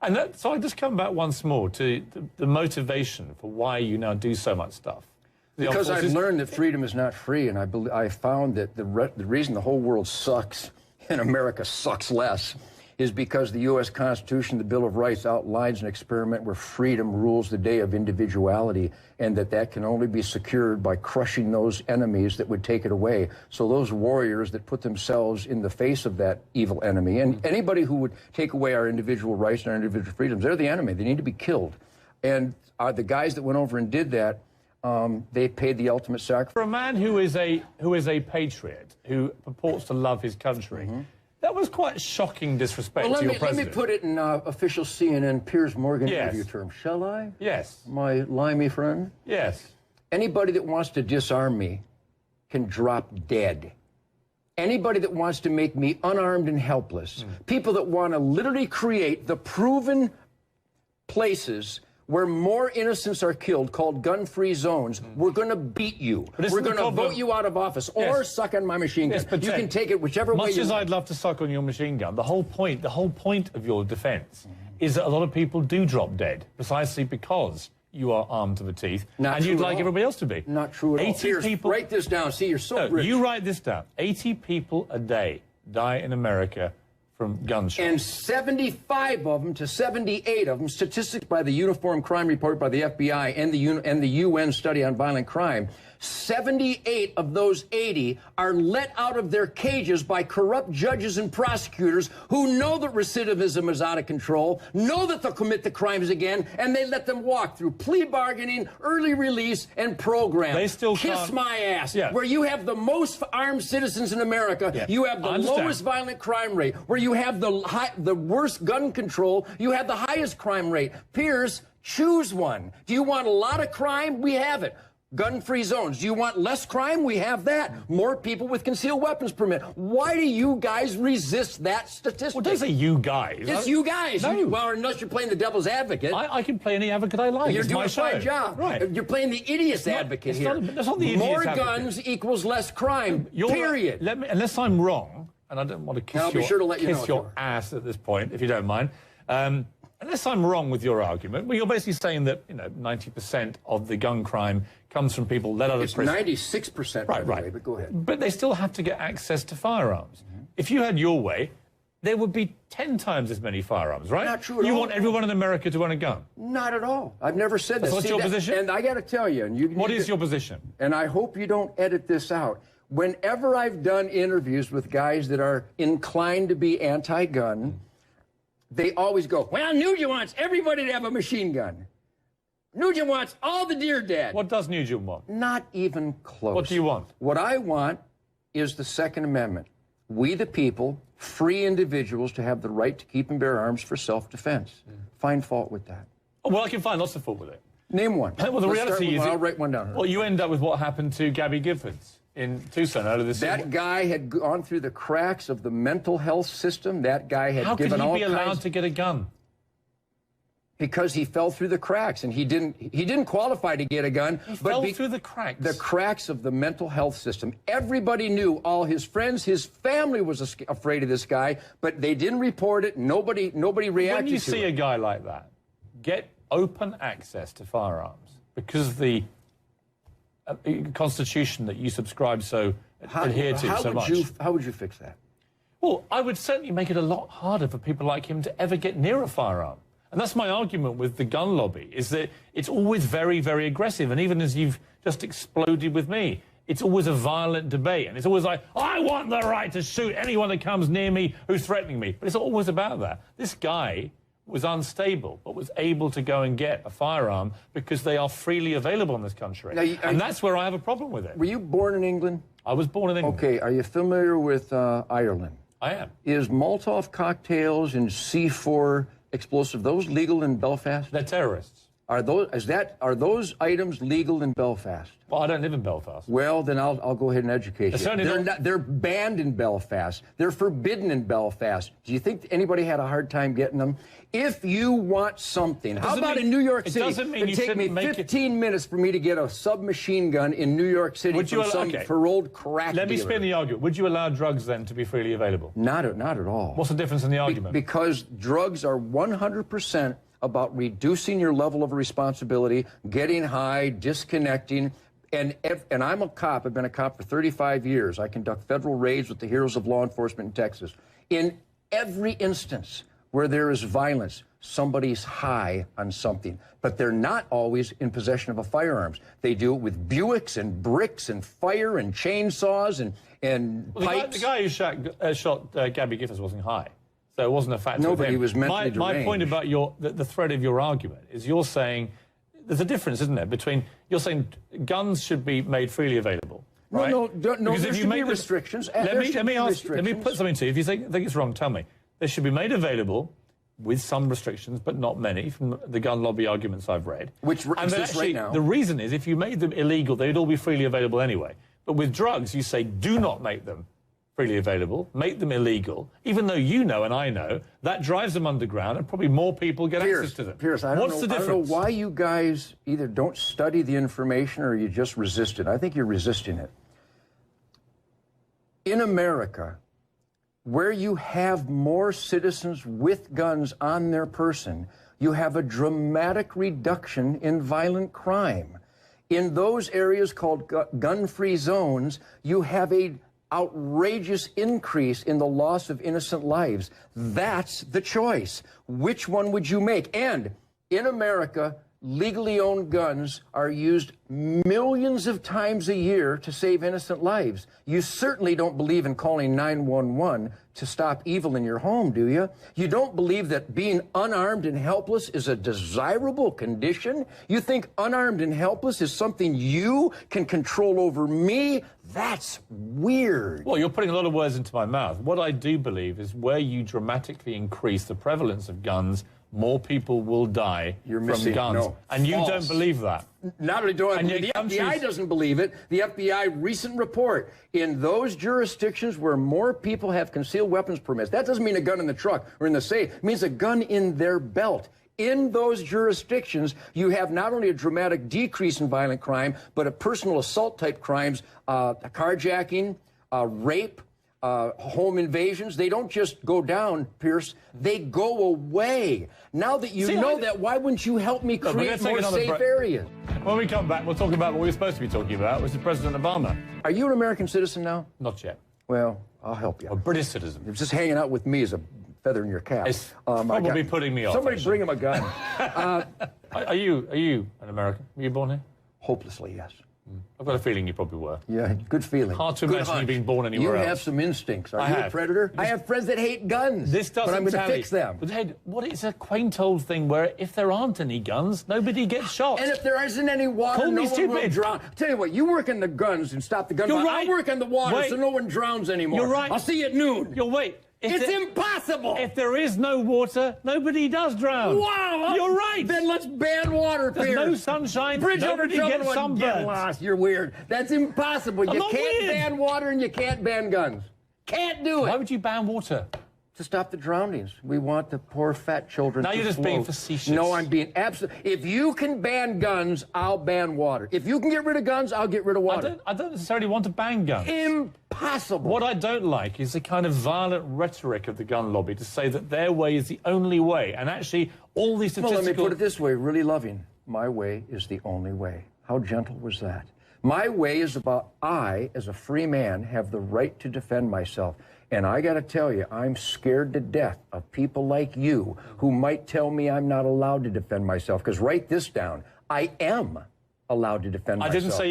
And so I just come back once more to the motivation for why you now do so much stuff. Because I've learned that freedom is not free, and I found that the reason the whole world sucks and America sucks less is because the U.S. Constitution, the Bill of Rights, outlines an experiment where freedom rules the day of individuality, and that can only be secured by crushing those enemies that would take it away. So those warriors that put themselves in the face of that evil enemy, and anybody who would take away our individual rights and our individual freedoms, they're the enemy. They need to be killed. And the guys that went over and did that, they paid the ultimate sacrifice. For a man who is a patriot, who purports to love his country, that was quite shocking disrespect to your president. Let me put it in official CNN Piers Morgan interview terms. Shall I? Yes. My limey friend? Yes. Anybody that wants to disarm me can drop dead. Anybody that wants to make me unarmed and helpless, people that want to literally create the proven places where more innocents are killed, called gun-free zones, we're going to beat you. We're going to vote you out of office or suck on my machine gun. You can take it whichever way you want. Much as I'd love to suck on your machine gun, the whole point of your defense is that a lot of people do drop dead precisely because you are armed to the teeth, and you'd like everybody else to be. Not true at all. 80 people. Write this down. See, you're so rich. You write this down. 80 people a day die in America from gunshots. And 75 of them to 78 of them, statistics by the Uniform Crime Report by the FBI and the UN Study on Violent Crime, 78 of those 80 are let out of their cages by corrupt judges and prosecutors who know that recidivism is out of control, know that they'll commit the crimes again, and they let them walk through plea bargaining, early release, and programs. They still Kiss my ass. Yeah. Where you have the most armed citizens in America, you have the lowest violent crime rate. Where you have the worst gun control, you have the highest crime rate. Piers, choose one. Do you want a lot of crime? We have it. Gun-free zones. Do you want less crime? We have that. More people with concealed weapons permit. Why do you guys resist that statistic? Well, don't say you guys. It's you guys. No. Well, unless you're playing the devil's advocate. I can play any advocate I like. You're doing a fine job. Right. You're playing the idiot's advocate here. That's not the idiot's advocate. More guns equals less crime. Period. Unless I'm wrong, and I don't want to kiss your ass at this point, if you don't mind. Unless I'm wrong with your argument, well, you're basically saying that 90% of the gun crime comes from people let out of prison. It's 96%, by the way, but go ahead. But they still have to get access to firearms. If you had your way, there would be 10 times as many firearms, right? Not true at all. You want everyone in America to own a gun? Not at all. I've never said that. What's your position? And I got to tell you, what is your position? And I hope you don't edit this out. Whenever I've done interviews with guys that are inclined to be anti-gun, they always go, well, Nugent wants everybody to have a machine gun. Nugent wants all the deer dead. What does Nugent want? Not even close. What do you want? What I want is the Second Amendment. We the people, free individuals to have the right to keep and bear arms for self-defense. Find fault with that. Well, I can find lots of fault with it. Name one. Well, the reality is... I'll write one down. Well, you end up with what happened to Gabby Giffords in Tucson out of this. That guy had gone through the cracks of the mental health system. That guy had given all kinds... How could he be allowed to get a gun? Because he fell through the cracks, and he didn't qualify to get a gun. He fell through the cracks. The cracks of the mental health system. Everybody knew, all his friends, his family was afraid of this guy, but they didn't report it. Nobody reacted to it. When you see a guy like that get open access to firearms because of the Constitution that you subscribe adhere to so much. How would you fix that? Well, I would certainly make it a lot harder for people like him to ever get near a firearm. And that's my argument with the gun lobby, is that it's always very, very aggressive. And even as you've just exploded with me, it's always a violent debate. And it's always like, I want the right to shoot anyone that comes near me who's threatening me. But it's always about that. This guy was unstable, but was able to go and get a firearm because they are freely available in this country. Now, and that's where I have a problem with it. Were you born in England? I was born in England. Okay, are you familiar with Ireland? I am. Is Molotov cocktails and C4 explosive, those legal in Belfast? They're terrorists. Are those items legal in Belfast? Well, I don't live in Belfast. Well, then I'll go ahead and educate you. Certainly They're banned in Belfast. They're forbidden in Belfast. Do you think anybody had a hard time getting them? If you want something, how about in New York City? It doesn't mean It'd take me 15 minutes for me to get a submachine gun in New York City from some paroled crack dealer. Let me spin the argument. Would you allow drugs then to be freely available? Not at all. What's the difference in the argument? Because drugs are 100% about reducing your level of responsibility, getting high, disconnecting. And I'm a cop. I've been a cop for 35 years. I conduct federal raids with the heroes of law enforcement in Texas. In every instance where there is violence, somebody's high on something. But they're not always in possession of a firearms. They do it with Buicks and bricks and fire and chainsaws and pipes. The guy who shot Gabby Giffords wasn't high. So it wasn't a factor. No, but he was mentally deranged. My point about the thread of your argument is you're saying there's a difference, isn't there, between you're saying guns should be made freely available. Right? No, there should be restrictions. Let me put something to you. If you think it's wrong, tell me. They should be made available with some restrictions, but not many, from the gun lobby arguments I've read. Which exists right now. The reason is if you made them illegal, they'd all be freely available anyway. But with drugs, you say do not make them freely available, make them illegal, even though you know and I know that drives them underground and probably more people get access to them. Piers, What's the difference? I don't know why you guys either don't study the information or you just resist it. I think you're resisting it. In America, where you have more citizens with guns on their person, you have a dramatic reduction in violent crime. In those areas called gun-free zones, you have a outrageous increase in the loss of innocent lives. That's the choice. Which one would you make? And in America, legally owned guns are used millions of times a year to save innocent lives. You certainly don't believe in calling 911 to stop evil in your home, do you? You don't believe that being unarmed and helpless is a desirable condition? You think unarmed and helpless is something you can control over me? That's weird. Well, you're putting a lot of words into my mouth. What I do believe is where you dramatically increase the prevalence of guns, more people will die from guns. No, and false. You don't believe that. Not only do I believe the FBI doesn't believe it. The FBI recent report, in those jurisdictions where more people have concealed weapons permits, that doesn't mean a gun in the truck or in the safe. It means a gun in their belt. In those jurisdictions, you have not only a dramatic decrease in violent crime, but a personal assault type crimes, carjacking, rape, home invasions. They don't just go down, Pierce. They go away. Now that you know that, why wouldn't you help me create more safe areas? When we come back, we'll talk about what we're supposed to be talking about, which is President Obama. Are you an American citizen now? Not yet. Well, I'll help you. A British citizen. You're just hanging out with me as a feather in your cap. It's probably putting me off. Somebody bring him a gun. Are you an American? Were you born here? Hopelessly, yes. I've got a feeling you probably were. Yeah, good feeling. Hard to imagine you being born anywhere else. You have some instincts. Are you a predator? I have friends that hate guns. This doesn't but I'm going to fix them. But Ted, it's a quaint old thing where if there aren't any guns, nobody gets shot. And if there isn't any water, no one will drown. Tell you what, you work on the guns and stop the gun. You're right. I work on the water so no one drowns anymore. You're right. I'll see you at noon. It's impossible. If there is no water, nobody does drown. Wow. You're right. Then let's ban water, Piers. There's no sunshine. Bridge nobody over gets sunburned. Get lost. You're weird. That's impossible. You can't ban water and you can't ban guns. Can't do it. Why would you ban water? To stop the drownings. We want the poor fat children to Now you're just being facetious. No, I'm being absolute. If you can ban guns, I'll ban water. If you can get rid of guns, I'll get rid of water. I don't necessarily want to ban guns. Impossible. What I don't like is the kind of violent rhetoric of the gun lobby to say that their way is the only way. And actually, all these statistical... Well, let me put it this way, really loving. My way is the only way. How gentle was that? My way is about I, as a free man, have the right to defend myself. And I got to tell you, I'm scared to death of people like you who might tell me I'm not allowed to defend myself. Because write this down. I am allowed to defend myself. I didn't say